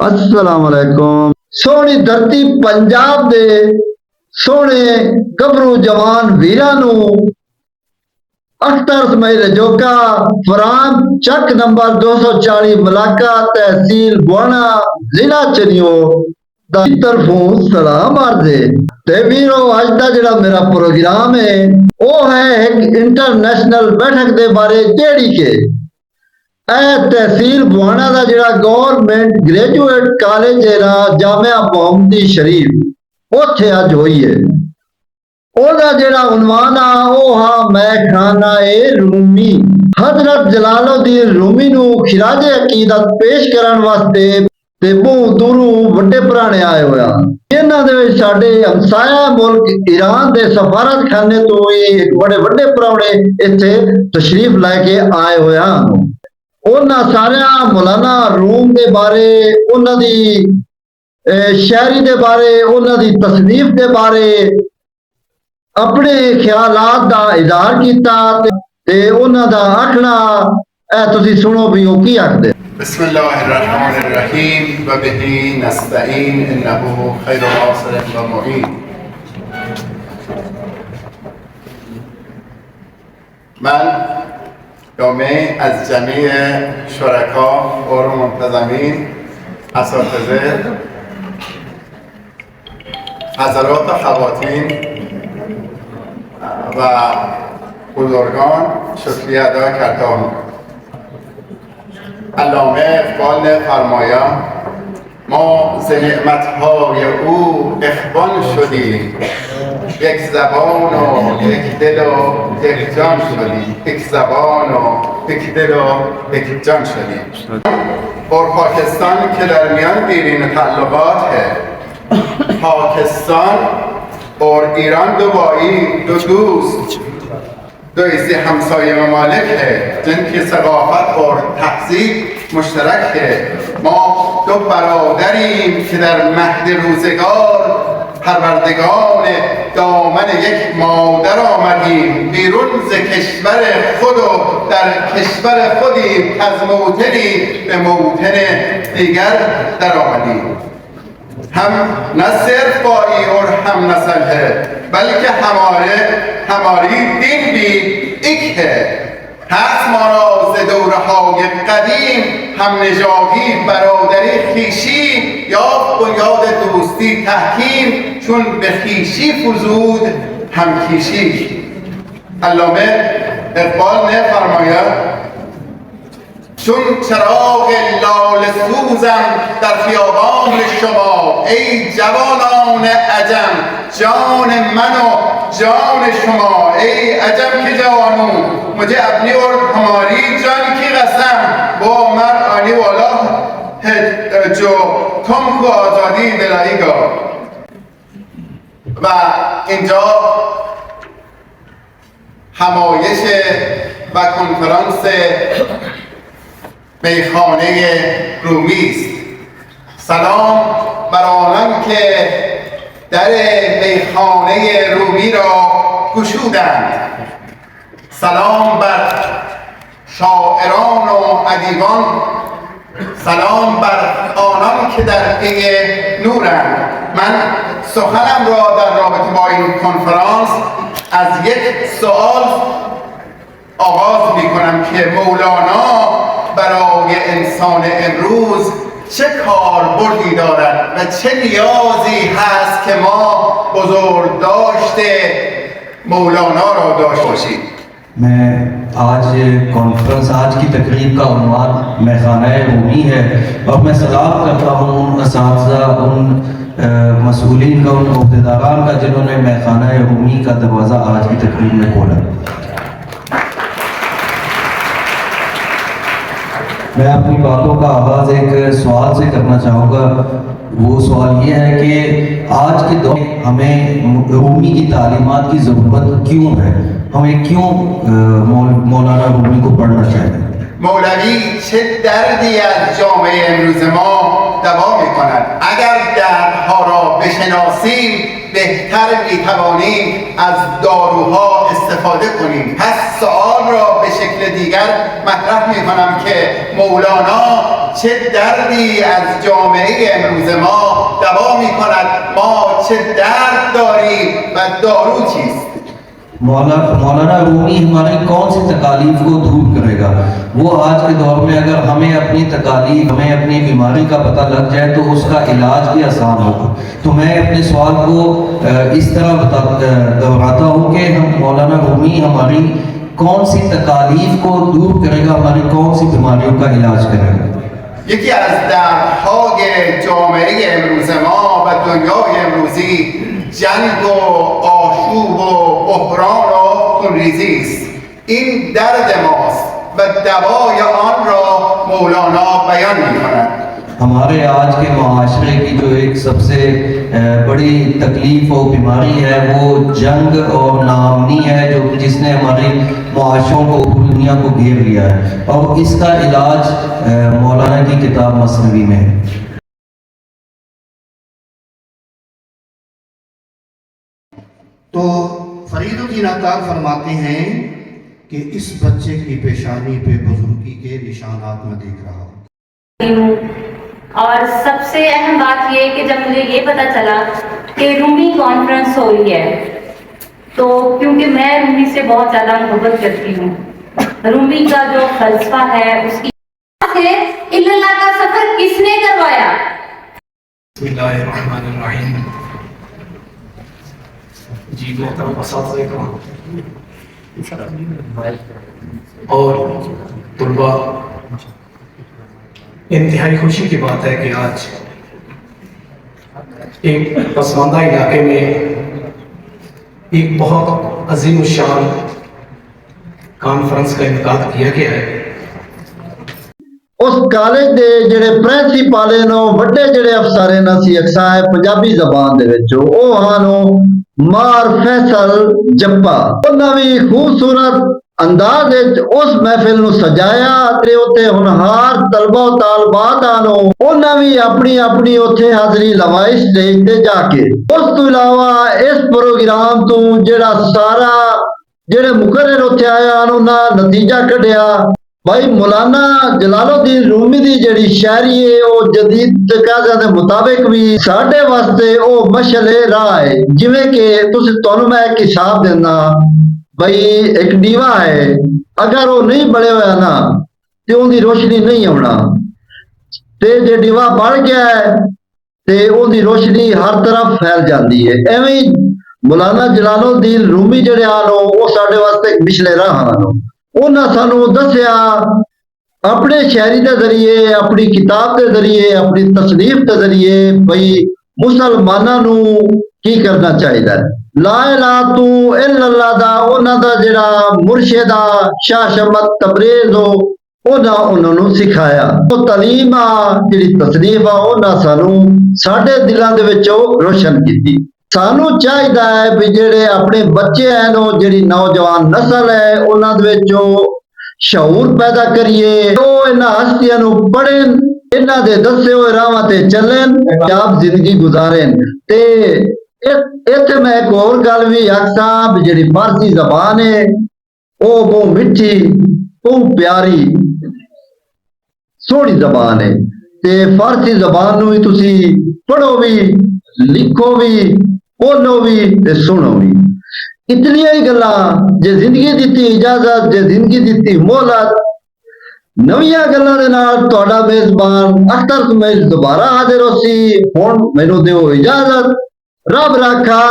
अस्सलाम वालेकुम। सोहनी धरती पंजाब दे सोहने गभरू जवान वीरां नूं अख्तर इसमाइल रजौका फराम चक नंबर 240 मलाका तहसील बुआना जिला चनियो दा तरफों सलाम अर्ज़े ते वीरो अज दा जेड़ा मेरा प्रोग्राम है वह है एक इंटरनेशनल बैठक दे बारे जेड़ी के तहसील बुआना का जो गवर्नमेंट ग्रेजुएट कॉलेज है ना जामिया मोहम्मदी शरीफ उत्थे अज हुई है ओदा जेड़ा उन्वान आ वो हा मैं खाना ए रूमी हजरत जलालुद्दीन रूमी नू खिराजे अकीदत पेश करन वास्ते ते बहुत दूरों वड्डे पुराने आए होया इन्हां दे विच साडे हमसाया मुल्क ईरान दे सफारत खाने तो भी एक बड़े वड्डे पुराने इत्थे तशरीफ लैके आए होया उन्हां सारिया मौलाना रूम के बारे उन्हां दी शायरी के बारे उन्हां दी तसनीफ के बारे अपने ख्यालात का इजहार किया ते उन्हां दा आखना तुसी सुनो भी वो की आखदे। बिस्मिल्लाहिर्रहमानिर्रहीम व बिही नस्तईन इन्नहु खैरुन नासिर व मुईन। من جامعه از جمعی شرکا اور منتظمین اساتذه حضرات و خواتین و بزرگان شکریه ادا کردم. علامه اقبال فرمایان ما ز نعمتهای او اخوان شدیم یک زبان و یک دل و یک جان شدیم یک زبان و یک دل و یک جان شدیم اور پاکستان که در میان دیرین تعلقات ہے پاکستان اور ایران دو بایی دو دوست دو ایسی همسایه ممالک ہے جن کی ثقافت اور تہذیب مشترک ہے ما دو برادریم که در مهد روزگار پروردگان دامن یک مادر آمدیم بیرون ز کشور خود و در کشور خودیم از موطنی به موطن دیگر در آمدیم हम न सिर्फ बाई और हम नस्ल है बल्कि हमारी दिन भी एक है هست ما را ز دوره‌های قدیم هم نژادی برادری خویشی یا بنیاد دوستی تحکیم چون به خویشی فزود هم خویشی. علامه اقبال می‌فرماید چون چراغ لاله سوزم در خیابان شما ای جوانان عجم جان من و جان شما ای عجم که جوانو मुझे अपनी और हमारी जान की कसम वो अमर आने वाला है जो तुमको आज़ादी दिलाएगा و اینجا همایش و کنفرانس میخانه رومی است. سلام بر آنان که در میخانه رومی را گشودند. سلام بر شاعران و ادیبان. سلام بر آنان که در پی نورند. من سخنم را در رابطه با این کنفرانس از یک سوال آغاز می کنم که مولانا برای انسان امروز چه کاربردی دارد و چه نیازی هست که ما بزرگداشت مولانا را داشته باشیم. मैं आज आज की तकरीब का उन्वान मैखाना रूमी है और मैं सलाम करता हूँ उन असातिज़ा उन मसूलिन का उन अहदेदारान का जिन्होंने मैखाना रूमी का दरवाज़ा आज की तकरीब में खोला। मैं अपनी बातों का आगाज़ एक सवाल से करना चाहूँगा। वो सवाल ये है कि आज के दौर में हमें रूमी की तालीमात की ज़रूरत क्यों है, हमें क्यों मौलाना रूमी को पढ़ना चाहिए। مولوی چه دردی از جامعه امروز ما دوا می‌کند. اگر دردها را بشناسیم میشناسیم بهتر میتوانیم از داروها استفاده کنیم. پس سوال را به شکل دیگر مطرح میکنم که مولانا چه دردی از جامعه امروز ما دوا میکند؟ ما چه درد داریم و دارو چیست؟ मौलाना रूमी हमारी कौन सी तकालीफ को दूर करेगा? वो आज के दौर में अगर हमें अपनी तकालीफ, हमें अपनी बीमारी का पता लग जाए तो उसका इलाज भी आसान होगा। तो मैं अपने सवाल को इस तरह दोहराता हूँ कि हम मौलाना रूमी हमारी कौन सी तकालीफ को दूर करेगा, हमारी कौन सी बीमारियों का इलाज करेगा? یکی از دردهای جامعه امروز ما و دنیای امروزی جنگ و آشوب و بحران و خونریزی است. این درد ماست و دوای آن را مولانا بیان می‌کند. हमारे आज के माशरे की जो एक सबसे बड़ी तकलीफ और बीमारी है वो जंग और नाअमनी है, जो जिसने हमारे माशरों को, पूरी दुनिया को घेर लिया है, और इसका इलाज मौलाना की किताब मसनवी में है। तो फरीदुद्दीन अता फरमाते हैं कि इस बच्चे की पेशानी पे बुजुर्गी के निशानात में देख रहा हूँ। और सबसे अहम बात यह कि जब मुझे ये पता चला कि रूमी कॉन्फ्रेंस हो रही है, तो क्योंकि मैं रूमी से बहुत ज़्यादा मोहब्बत करती हूँ, रूमी का जो फलसफा है उसकी इल्लल्लाह का सफर किसने करवाया? बिस्मिल्लाहिर्रहमानिर्रहीम। जी मोहतरम असातिज़ा और तुलबा, इंतहाई खुशी की बात है कि आज एक पसमानदा इलाके में एक बहुत अजीम शान कॉन्फ्रेंस का इनकाद किया गया है। उस कॉलेज दे ਜਿਹੜੇ ਪ੍ਰਿੰਸੀਪਲ ਨੇ ਵੱਡੇ ਜਿਹੜੇ ਅਫਸਰ ਨੇ ਸਿੱਖਿਆ ਹੈ ਪੰਜਾਬੀ ਜ਼ਬਾਨ ਦੇ ਵਿੱਚ ਉਹ ਹਨ ਮਾਰ ਫੈਸਲ ਜੱਪਾ। ਉਹਨਾਂ ਵੀ ਖੂਬਸੂਰਤ ਅੰਦਾਜ਼ ਵਿੱਚ ਉਸ ਮਹਿਫਿਲ ਨੂੰ ਸਜਾਇਆ ਤੇ ਉੱਤੇ ਹੁਨਹਾਰ ਤਲਬਾ ਤਾਲਬਾਤ ਆਨੋ ਉਹਨਾਂ ਵੀ ਆਪਣੀ ਆਪਣੀ ਉੱਥੇ ਹਾਜ਼ਰੀ ਲਵਾਈ ਸਟੇਜ ਤੇ ਜਾ ਕੇ। ਉਸ ਤੋਂ ਇਲਾਵਾ ਇਸ ਪ੍ਰੋਗਰਾਮ ਤੋਂ ਜਿਹੜਾ ਸਾਰਾ ਜਿਹੜੇ ਮੁਕਰਰ ਉੱਥੇ ਆਇਆ ਉਹਨਾਂ ਨਤੀਜਾ ਕੱਢਿਆ भाई मौलाना जलालुद्दीन रूमी दी जड़ी शायरी है वो जदीद तकाज़ा दे मुताबिक भी साडे वास्ते वो मशले राह है। जिवें कि तुसी तुहानू मैं एक हिसाब देना, भाई एक दीवा है, अगर वो नहीं बड़े होया ना ते उनदी रोशनी नहीं आउणा, ते जे दीवा बढ़ गया है ते उनदी रोशनी हर तरफ फैल जाती है। एवें मौलाना जलालुद्दीन रूमी जड़े आनो वो साडे वास्ते एक मशले राह आनो। उन्हें सानू दसिया अपने शायरी के जरिए, अपनी किताब के जरिए, अपनी तसनीफ के जरिए भाई मुसलमाना नू की करना चाहिए। ला इलाहा तू इल्लल्लाह दा उन्हां दा जिहड़ा मुर्शिद शाह शमत तबरेज़ हो उन्हां नू सिखाया। वो तालीम आ जिहड़ी तसनीफ आ उन्हां सानू साडे दिलां दे विच रोशन कीती। सानू चाहिए है भी जेड़े अपने बच्चे हैं जेड़ी नौजवान नस्ल है उन्हां दे विच शऊर पैदा करिए, वो इन्हां हस्तियां नू पढ़न, इन्हां दे दसे हुए राहां ते चलन, कामयाब जिंदगी गुजारन। ते इत्थे मैं एक होर गल भी आखां भी जेड़ी फारसी जबान है वो बहुत मिठी, बहुत प्यारी, सोहनी जबान है। ते फारसी जबान नू ही तुसी पढ़ो भी, लिखो भी, बोलो भी ते सुनो भी। इतनी ही गल्लां जे जिंदगी दी इजाजत, जे जिंदगी दी मोहलत, नवीं गल्लां दे नाल तुहाडा मेजबान अख्तर कुमैल दोबारा हाजिर होसी। हुण मैनू दिओ इजाजत। रब राखा।